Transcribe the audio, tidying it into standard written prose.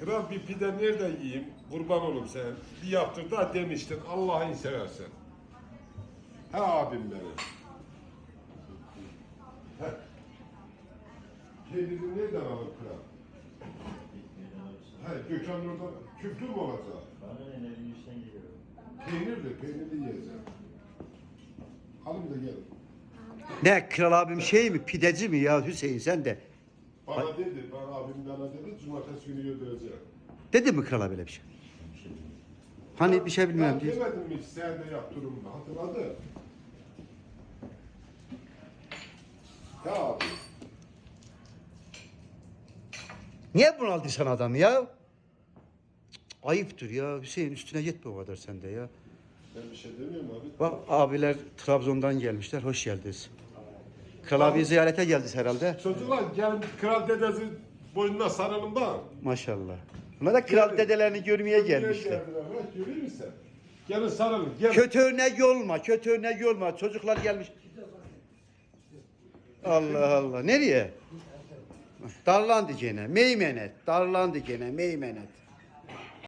Kral bir pide nerede yiyeyim? Kurban olayım sen. Bir yaptır da demiştin. Allah'ını seversen. He abim benim. He. Kendini nereden alır kral? He, Gökhan orada küflü mü olacak? Bana ne evin işten geliyorum. Peynirli yiyeceğim. Alın da gelin. Ne kral abim şey mi pideci mi ya Hüseyin sen de? Bana dedi, abim bana dedi, cumartesi günü götüreceğim. Dedi mi kral abi öyle bir şey? Hani bir şey bilmem Ben diye. demedim mi hiç, sen de yaptırım mı? Hatırladı. Ya abi. Niye bunaldıysan adam ya? Cık, ayıptır ya Hüseyin üstüne gitme o kadar sende ya. Ben bir şey demiyorum abi. Bak abiler Trabzon'dan gelmişler hoş geldiniz. Kral abi ziyarete geldiniz herhalde. Çocuklar gelin kral dedesi boynuna sarılın da. Maşallah. Bunlar da kral dedelerini görmeye gelmişler. Geldiler, bak görüyor musun sen? Gelin sarılın, gelin. Kötü örnek olma, kötü örnek olma. Çocuklar gelmiş. Allah Allah. Nereye? Darlandı gene. Meymenet. Darlandı gene. Meymenet.